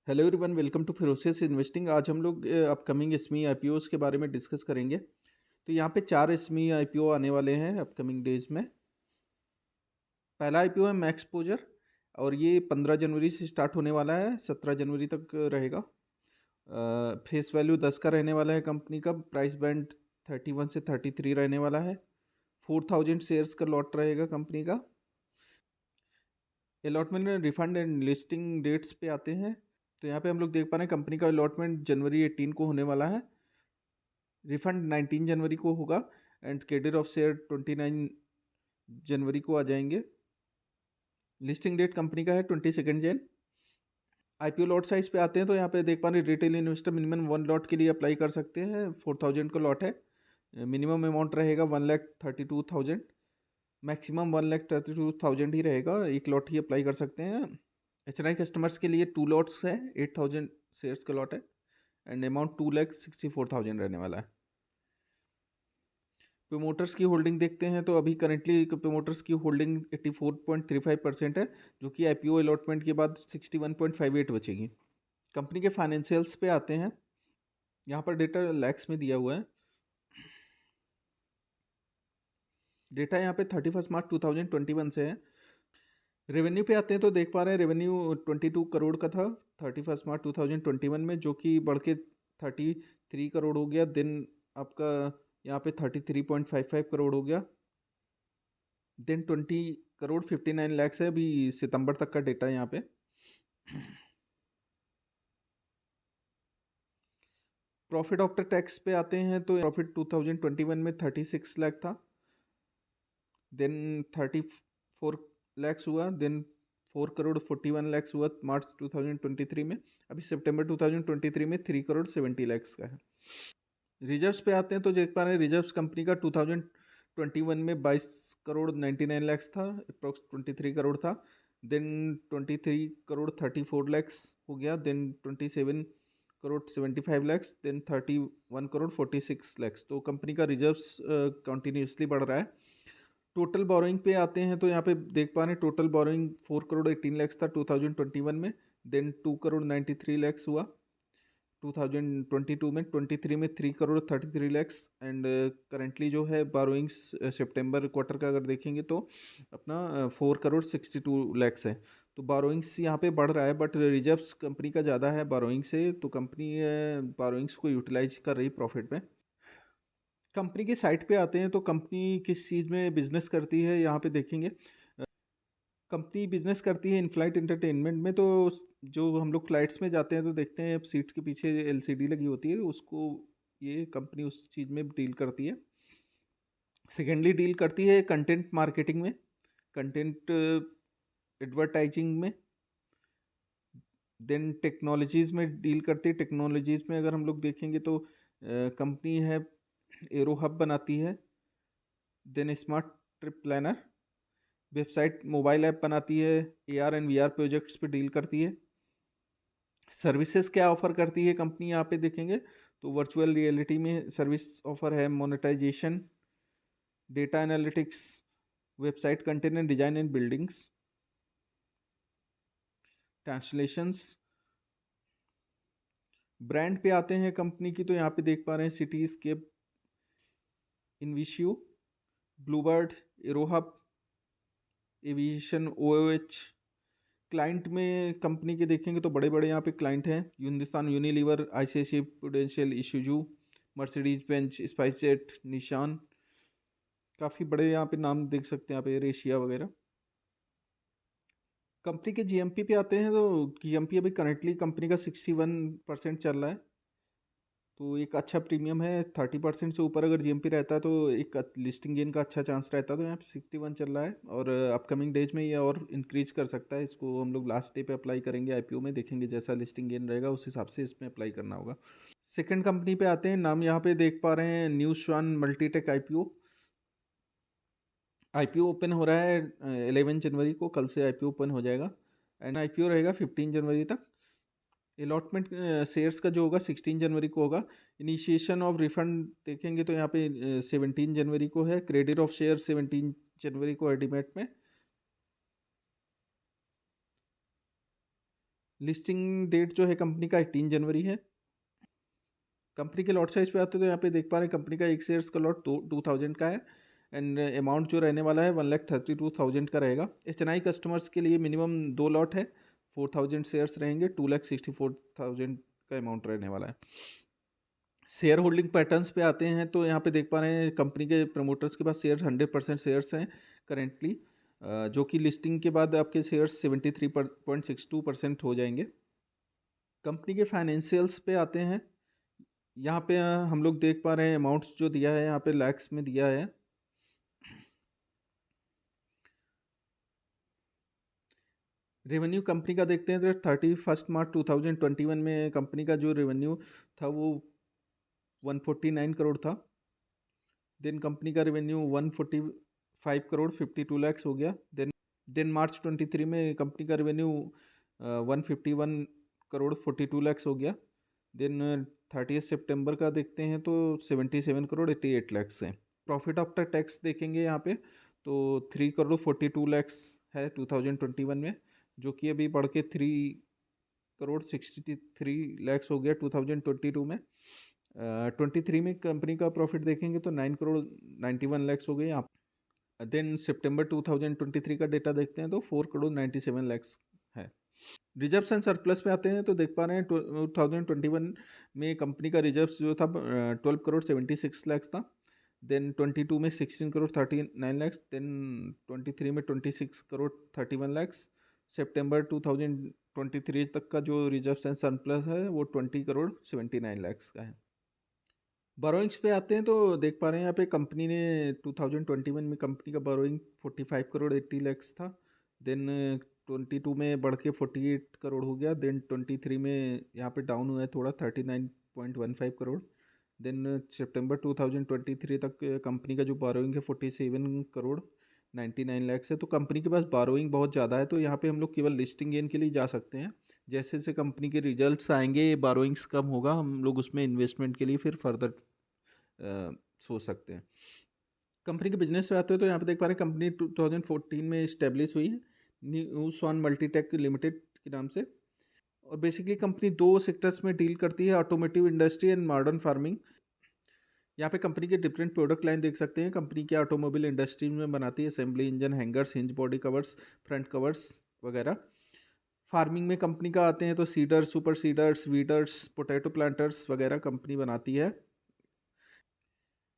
Hello everyone, welcome to ferocious investing. आज हम लोग अपकमिंग एसमी आईपीओस के बारे में डिस्कस करेंगे। तो यहाँ पे 4 एसमी आईपीओ आने वाले हैं अपकमिंग डेज में। पहला आईपीओ है मैक्सपोजर और ये 15 जनवरी से स्टार्ट होने वाला है, 17 जनवरी तक रहेगा। फेस वैल्यू 10 का रहने वाला है कंपनी का। प्राइस बैंड 31 से 33 रहने वाला है। 4000 शेयर्स का लॉट रहेगा कंपनी का। अलॉटमेंट में रिफंड एंड लिस्टिंग डेट्स पे आते हैं। तो यहाँ पे हम लोग देख पा रहे हैं कंपनी का अलॉटमेंट जनवरी 18 को होने वाला है। रिफंड 19 जनवरी को होगा एंड कैडर ऑफ शेयर 29 जनवरी को आ जाएंगे। लिस्टिंग डेट कंपनी का है 22 जन। आईपीओ लॉट साइज पे आते हैं तो यहाँ पे देख पा रहे हैं रिटेल इन्वेस्टर मिनिमम 1 लॉट के लिए अप्लाई कर सकते हैं। 4000 का लॉट है। मिनिमम अमाउंट रहेगा 1,32,000। मैक्सिमम 1,32,000 ही रहेगा। एक लॉट ही अप्लाई कर सकते हैं। HNI कस्टमर्स के लिए 2 लॉट्स है, 8000 शेयर्स का लॉट है एंड अमाउंट 2,64,000 रहने वाला है। प्रमोटर्स की होल्डिंग देखते हैं तो अभी करेंटली प्रमोटर्स की होल्डिंग 84.35% है, जो कि आईपीओ अलॉटमेंट के बाद 61.58 बचेगी। कंपनी के फाइनेंशियल्स पे आते हैं। यहाँ पर डेटा लैक्स में दिया हुआ है। डेटा यहाँ पे 31 मार्च 2021 से है। रेवेन्यू पे आते हैं तो देख पा रहे हैं रेवेन्यू 22 करोड़ का था 31 मार्च 2021 में, जो कि बढ़ के 33 करोड़ हो गया। देन आपका यहाँ पे 33.55 करोड़ हो गया। देन 20 करोड़ 59 लैक्स है अभी सितंबर तक का डेटा यहाँ पे। प्रॉफिट आफ्टर टैक्स पे आते हैं तो प्रॉफिट 2021 में 36 लाख था। देन 34 लैक्स हुआ। देन 4 करोड़ 41 लैक्स हुआ मार्च 2023 में। अभी सितंबर 2023 में 3 करोड़ 70 लैक्स का है। रिजर्व्स पे आते हैं तो देख पा रहे हैं रिजर्व्स कंपनी का 2021 में 22 करोड़ 99 लैक्स था, अप्रोक्स 23 करोड़ था। देन 23 करोड़ 34 लैक्स हो गया। देन 27 करोड़ 75 लैक्स। देन 31 करोड़ 46 लैक्स। तो कंपनी का रिजर्व्स कंटिन्यूसली बढ़ रहा है। टोटल बोरोइंग पे आते हैं तो यहाँ पे देख पा रहे हैं टोटल बोरोइंग 4 करोड़ 18 लैक्स था 2021 में। देन 2 करोड़ 93 लैक्स हुआ 2022 में। 23 में 3 करोड़ 33 लैक्स एंड करेंटली जो है बोरोइंग्स सितंबर क्वार्टर का अगर देखेंगे तो अपना 4 करोड़ 62 लैक्स है। तो बोरोइंग्स यहाँ पे बढ़ रहा है बट रिजर्व्स कंपनी का ज़्यादा है बोरोइंग से, तो कंपनी बोरोइंग्स को यूटिलाइज कर रही प्रॉफिट में। कंपनी की साइट पे आते हैं तो कंपनी किस चीज़ में बिजनेस करती है यहाँ पे देखेंगे। कंपनी बिजनेस करती है इन फ्लाइट एंटरटेनमेंट में। तो जो हम लोग फ्लाइट्स में जाते हैं तो देखते हैं सीट के पीछे एलसीडी लगी होती है, उसको ये कंपनी उस चीज़ में डील करती है। सेकेंडली डील करती है कंटेंट मार्केटिंग में, कंटेंट एडवर्टाइजिंग में। देन टेक्नोलॉजीज़ में डील करती है। टेक्नोलॉजीज़ में अगर हम लोग देखेंगे तो कंपनी है एरो हब बनाती है। Then smart trip planner website mobile app बनाती है। AR एंड VR प्रोजेक्ट्स पे डील करती है। सर्विसेज क्या ऑफर करती है कंपनी यहाँ पे देखेंगे तो वर्चुअल रियलिटी में सर्विस ऑफर है, monetisation, data analytics, website content and design and buildings, translations. Brand पे आते हैं कंपनी की तो यहाँ पे देख पा रहे हैं cityscape, Invisio, Bluebird, Aerohub, aviation, OOH। Client में कंपनी के देखेंगे तो बड़े बड़े यहाँ पे क्लाइंट हैं Hindustan Unilever, ICICI Prudential, Isuzu, Mercedes Benz, SpiceJet, Nissan. काफ़ी बड़े यहाँ पे नाम देख सकते हैं यहाँ पे, एशिया वगैरह। कंपनी के GMP पे आते हैं तो GMP अभी करेंटली कंपनी का 61% चल रहा है। तो एक अच्छा प्रीमियम है। 30% से ऊपर अगर GMP रहता है तो एक लिस्टिंग गेन का अच्छा चांस रहता है। तो यहाँ पे 61 चल रहा है और अपकमिंग डेज में ये और इंक्रीज कर सकता है। इसको हम लोग लास्ट डे पे अप्लाई करेंगे IPO में, देखेंगे जैसा लिस्टिंग गेन रहेगा उस हिसाब से इसमें अप्लाई करना होगा। सेकंड कंपनी पे आते हैं। नाम यहाँ पे देख पा रहे हैं न्यू स्वान मल्टीटेक IPO ओपन हो रहा है 11 जनवरी को। कल से IPO ओपन हो जाएगा एंड IPO रहेगा 15 जनवरी तक। अलॉटमेंट शेयर्स का जो होगा 16 जनवरी को होगा। इनिशिएशन ऑफ रिफंड देखेंगे तो यहाँ पे 17 जनवरी को है। क्रेडिट ऑफ शेयर 17 जनवरी को है डीमैट में। लिस्टिंग डेट जो है कंपनी का 18 जनवरी है। कंपनी के लॉट साइज पे आते हैं तो यहाँ पे देख पा रहे हैं कंपनी का एक शेयर्स का लॉट 2000 का है एंड अमाउंट जो रहने वाला है 1,32,000 का रहेगा। HNI कस्टमर्स के लिए मिनिमम 2 लॉट है, 4000 शेयर्स रहेंगे, 2,64,000 का अमाउंट रहने वाला है। शेयर होल्डिंग पैटर्न्स पे आते हैं तो यहाँ पे देख पा रहे हैं कंपनी के प्रमोटर्स के पास शेयर 100% शेयर्स हैं करेंटली, जो कि लिस्टिंग के बाद आपके शेयर्स 73.62% हो जाएंगे। कंपनी के फाइनेंशियल्स पे आते हैं। यहाँ पे हम लोग देख पा रहे हैं अमाउंट्स जो दिया है यहाँ पे लैक्स में दिया है। रेवेन्यू कंपनी का देखते हैं तो 31 मार्च 2021 में कंपनी का जो रेवेन्यू था वो 149 करोड़ था। देन कंपनी का रेवेन्यू 145 करोड़ 52 लैक्स हो गया। देन मार्च 23 में कंपनी का रेवेन्यू 151 करोड़ 42 लैक्स हो गया। देन 30 सितंबर का देखते हैं तो 77 करोड़ 88 लैक्स है। प्रॉफिट आफ्टर टैक्स देखेंगे यहाँ पे तो 3 करोड़ 42 लैक्स है 2021 में, जो कि अभी बढ़ के 3 करोड़ 63 लैक्स हो गया 2022 में। 23 में कंपनी का प्रॉफिट देखेंगे तो 9 करोड़ 91 लैक्स हो गए यहाँ। देन सितंबर 2023 का डेटा देखते हैं तो 4 करोड़ 97 लैक्स है। रिजर्व्स एंड सरप्लस पे आते हैं तो देख पा रहे हैं 2021 में कंपनी का रिजर्व्स जो था 12 करोड़ 76 लैक्स था। देन 22 में 16 करोड़ 39 लैक्स। देन 23 में 26 करोड़ 31 लैक्स। सितंबर 2023 तक का जो रिजर्व्स एंड सरप्लस है वो 20 करोड़ 79 लैक्स का है। बोरोइंग्स पे आते हैं तो देख पा रहे हैं यहाँ पे कंपनी ने 2021 में कंपनी का बोरोइंग 45 करोड़ 80 लैक्स था। देन 22 में बढ़ के 48 करोड़ हो गया। देन 23 में यहाँ पे डाउन हुआ है थोड़ा 39.15 करोड़। देन सितंबर 2023 तक कंपनी का जो बोरोइंग है 47 करोड़ 99 लैक्स है। तो कंपनी के पास बोरोइंग बहुत ज़्यादा है, तो यहाँ पे हम लोग केवल लिस्टिंग गेन के लिए जा सकते हैं। जैसे जैसे कंपनी के रिजल्ट्स आएंगे बोरोइंग्स कम होगा, हम लोग उसमें इन्वेस्टमेंट के लिए फिर फर्दर सोच सकते हैं। कंपनी के बिजनेस से आते हैं तो यहाँ पे देख पा रहे हैं कंपनी 2014 में इस्टेब्लिश हुई है न्यू सॉन मल्टीटेक लिमिटेड के नाम से। और बेसिकली कंपनी 2 सेक्टर्स में डील करती है, automotive industry and modern farming. यहाँ पे कंपनी के डिफरेंट प्रोडक्ट लाइन देख सकते हैं। कंपनी के ऑटोमोबाइल इंडस्ट्री में बनाती है assembly engine, hangers, hinge body covers, front covers वगैरह। फार्मिंग में कंपनी का आते हैं तो seeder, super seeders, weeders, potato planters वगैरह कंपनी बनाती है।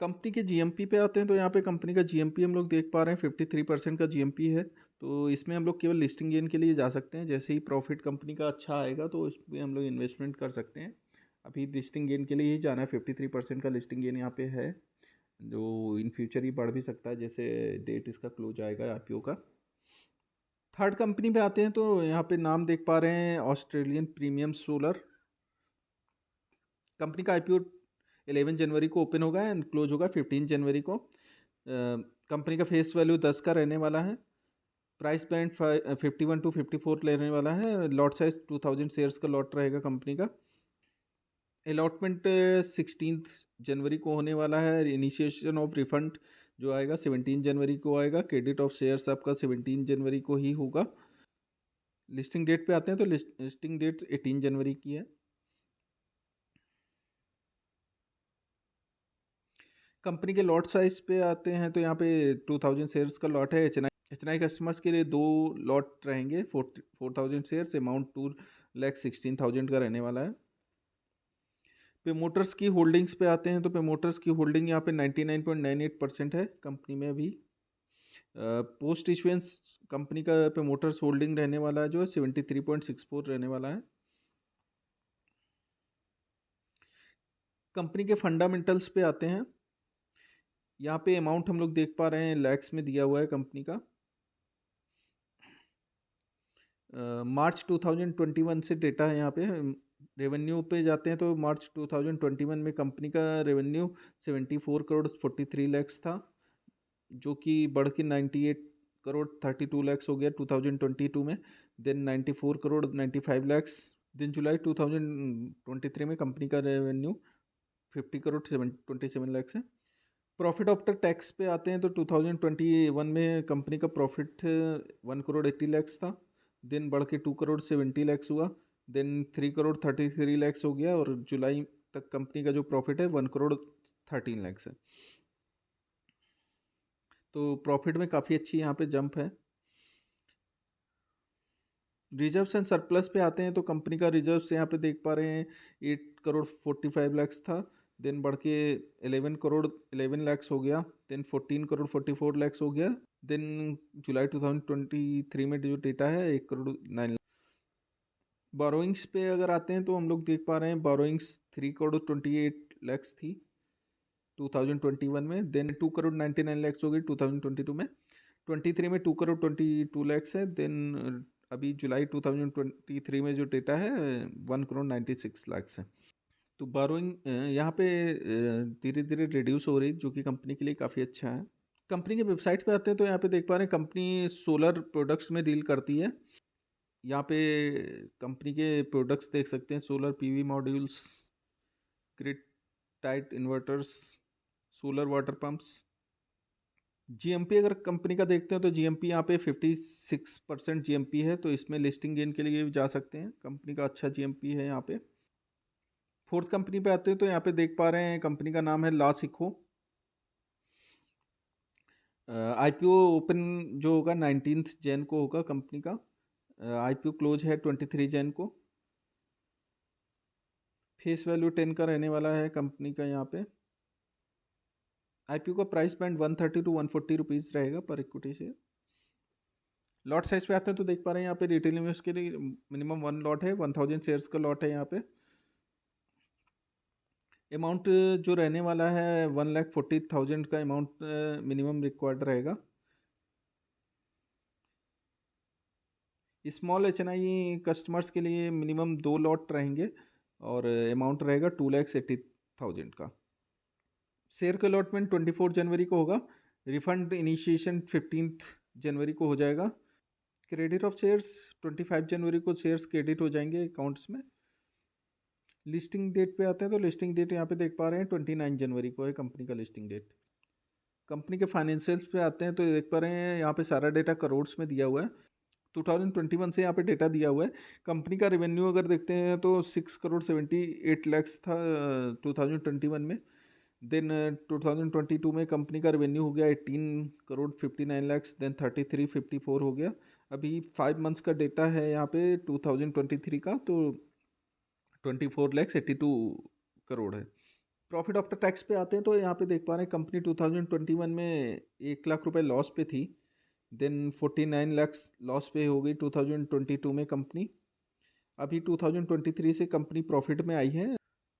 कंपनी के जीएमपी पे आते हैं तो यहाँ पे कंपनी का जीएमपी हम लोग देख पा रहे हैं 53% का जीएमपी है। तो इसमें हम लोग केवल लिस्टिंग गेन के लिए जा सकते हैं। जैसे ही प्रॉफिट कंपनी का अच्छा आएगा तो इसमें हम लोग इन्वेस्टमेंट कर सकते हैं। अभी लिस्टिंग गेन के लिए ही जाना है। 53% का लिस्टिंग गेन यहाँ पे है, जो इन फ्यूचर ही बढ़ भी सकता है जैसे डेट इसका क्लोज आएगा आईपीओ का। थर्ड कंपनी पे आते हैं तो यहाँ पे नाम देख पा रहे हैं ऑस्ट्रेलियन प्रीमियम सोलर। कंपनी का आईपीओ 11 जनवरी को ओपन होगा एंड क्लोज होगा 15 जनवरी को। कंपनी का फेस वैल्यू 10 का रहने वाला है। प्राइस बैंड 51 to 54 लेने वाला है। लॉट साइज 2000 शेयर्स का लॉट रहेगा कंपनी का। अलॉटमेंट 16 जनवरी को होने वाला है। इनिशिएशन ऑफ रिफंड जो आएगा 17 जनवरी को आएगा। क्रेडिट ऑफ शेयर्स आपका 17 जनवरी को ही होगा। लिस्टिंग डेट पे आते हैं तो लिस्टिंग डेट 18 जनवरी की है। कंपनी के लॉट साइज पे आते हैं तो यहाँ पे 2000 शेयर्स का लॉट है। एचएनआई कस्टमर्स के लिए 2 लॉट रहेंगे 4000 शेयर्स, अमाउंट 2,16,000 का रहने वाला है। प्रमोटर्स की होल्डिंग्स पे आते हैं तो प्रमोटर्स की होल्डिंग यहाँ पे 99.98% है कंपनी में अभी। पोस्ट इशुएंस कंपनी का प्रमोटर्स होल्डिंग रहने वाला है जो है 73.64 रहने वाला है। कंपनी के फंडामेंटल्स पे आते हैं। यहाँ पे अमाउंट हम लोग देख पा रहे हैं लैक्स में दिया हुआ है कंपनी का। मार्च 2021 से डेटा है यहाँ पे। रेवेन्यू पे जाते हैं तो मार्च 2021 में कंपनी का रेवेन्यू 74 करोड़ 43 लैक्स था, जो कि बढ़ के 98 करोड़ 32 लैक्स हो गया 2022 में। देन 94 करोड़ 95 लैक्स। दिन जुलाई 2023 में कंपनी का रेवेन्यू 50 करोड़ 27 लैक्स है। प्रॉफिट आफ्टर टैक्स पे आते हैं तो 2021 में कंपनी का प्रॉफिट 1 करोड़ 80 लैक्स था। दिन बढ़ के 2 करोड़ 70 लैक्स हुआ। देन 3 करोड़ 33 लाख हो गया, और जुलाई तक कंपनी का जो प्रॉफिट है 1 करोड़ 13 लाख है। तो प्रॉफिट में काफ़ी अच्छी यहाँ पे जंप है। रिजर्व्स एंड सरप्लस पे आते हैं तो कंपनी का रिजर्व्स यहाँ पे देख पा रहे हैं 8 करोड़ 45 लाख था, देन बढ़ के 11 करोड़ 11 लाख हो गया, देन 14 करोड़ 44 लाख हो गया, देन जुलाई 2023 में जो डेटा है 1 करोड़ 9 लाख। बोरोइंग्स पे अगर आते हैं तो हम लोग देख पा रहे हैं बोरोइंग्स 3 करोड़ 28 लाख थी 2021 में, देन 2 करोड़ 99 लाख हो गई 2022 में, 23 में 2 करोड़ 22 लाख है, देन अभी जुलाई 2023 में जो डेटा है 1 करोड़ 96 लाख है। तो बोरोइंग यहाँ पे धीरे धीरे रिड्यूस हो रही, जो कि कंपनी के लिए काफ़ी अच्छा है। कंपनी के वेबसाइट पे आते हैं तो यहाँ पे देख पा रहे हैं कंपनी सोलर प्रोडक्ट्स में डील करती है। यहाँ पे कंपनी के प्रोडक्ट्स देख सकते हैं, solar PV modules, grid tight inverters, solar water pumps. GMP अगर कंपनी का देखते हैं तो जीएमपी यहाँ पे 56% जीएमपी है, तो इसमें लिस्टिंग गेन के लिए भी जा सकते हैं, कंपनी का अच्छा जीएमपी है यहाँ पे। फोर्थ कंपनी पे आते हैं तो यहाँ पे देख पा रहे हैं कंपनी का नाम है लासिको। आईपीओ ओपन जो होगा 19 जैन को होगा कंपनी का, आईपीओ क्लोज है 23 जैन को। फेस वैल्यू 10 का रहने वाला है कंपनी का। यहाँ पे आईपीओ का प्राइस बैंड 130 to 140 रुपीज़ रहेगा पर इक्विटी शेयर। लॉट साइज पे आते हैं तो देख पा रहे हैं यहाँ पे रिटेल इन्वेस्ट के लिए मिनिमम 1 लॉट है, 1000 शेयर्स का लॉट है यहाँ पे। अमाउंट जो रहने वाला है 1,40,000 का अमाउंट मिनिमम रिक्वायर्ड रहेगा। स्मॉल HNI कस्टमर्स के लिए मिनिमम 2 लॉट रहेंगे और अमाउंट रहेगा 2,80,000 का। शेयर का अलॉटमेंट 24 जनवरी को होगा, रिफंड इनिशिएशन 15 जनवरी को हो जाएगा। क्रेडिट ऑफ शेयर्स 25 जनवरी को शेयर्स क्रेडिट हो जाएंगे अकाउंट्स में। लिस्टिंग डेट पे आते हैं तो लिस्टिंग डेट यहाँ पे देख पा रहे हैं 29 जनवरी को है कंपनी का लिस्टिंग डेट। कंपनी के फाइनेंशियल्स पे आते हैं तो देख पा रहे हैं यहाँ पे सारा डेटा करोड्स में दिया हुआ है। 2021 से यहाँ पे डेटा दिया हुआ है। कंपनी का रेवेन्यू अगर देखते हैं तो 6 करोड़ 78 लाख था 2021 में, देन 2022 में कंपनी का रेवेन्यू हो गया 18 करोड़ 59 लाख, देन 3354 हो गया। अभी 5 मंथ्स का डेटा है यहाँ पे 2023 का, तो 24,82 करोड़ है। प्रॉफिट आफ्टर टैक्स पे आते हैं तो यहाँ पे देख पा रहे हैं कंपनी 2021 में 1 लाख रुपए लॉस पे थी, देन 49 लाख लॉस पे हो गई 2022 में कंपनी। अभी 2023 से कंपनी प्रॉफिट में आई है।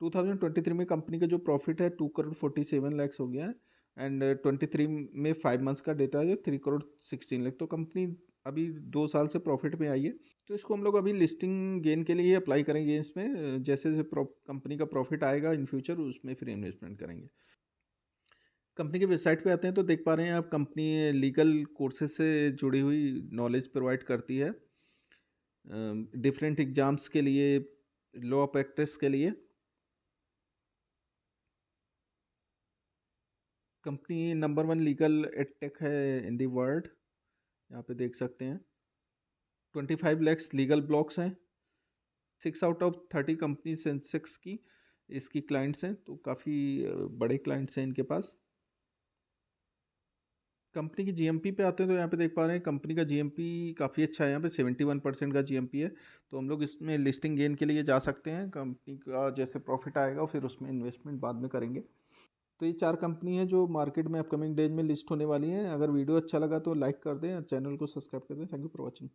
2023 में कंपनी का जो प्रॉफिट है 2 करोड़ 47 लाख हो गया है, एंड 23 में 5 मंथ्स का डेटा है 3 करोड़ 16 लाख। तो कंपनी अभी 2 साल से प्रॉफिट में आई है, तो इसको हम लोग अभी लिस्टिंग गेन के लिए अप्लाई करेंगे इसमें। जैसे जैसे कंपनी का प्रॉफिट आएगा इन फ्यूचर उसमें फिर इन्वेस्टमेंट करेंगे। कंपनी के वेबसाइट पे आते हैं तो देख पा रहे हैं आप कंपनी लीगल कोर्सेज से जुड़ी हुई नॉलेज प्रोवाइड करती है डिफरेंट एग्जाम्स के लिए, लॉ प्रैक्टिस के लिए। कंपनी नंबर 1 लीगल एडटेक है इन दी वर्ल्ड, यहाँ पे देख सकते हैं। 25 लैक्स लीगल ब्लॉक्स हैं, 6 आउट ऑफ 30 कंपनी सेंसेक्स की इसकी क्लाइंट्स हैं, तो काफ़ी बड़े क्लाइंट्स हैं इनके पास। कंपनी की जीएमपी पे आते हैं तो यहाँ पे देख पा रहे हैं कंपनी का जीएमपी काफ़ी अच्छा है, यहाँ पे 71% का जीएमपी है, तो हम लोग इसमें लिस्टिंग गेन के लिए जा सकते हैं। कंपनी का जैसे प्रॉफिट आएगा फिर उसमें इन्वेस्टमेंट बाद में करेंगे। तो ये 4 कंपनी है जो मार्केट में अपकमिंग डेज में लिस्ट होने वाली हैं। अगर वीडियो अच्छा लगा तो लाइक कर दें और चैनल को सब्सक्राइब कर दें। Thank you for watching.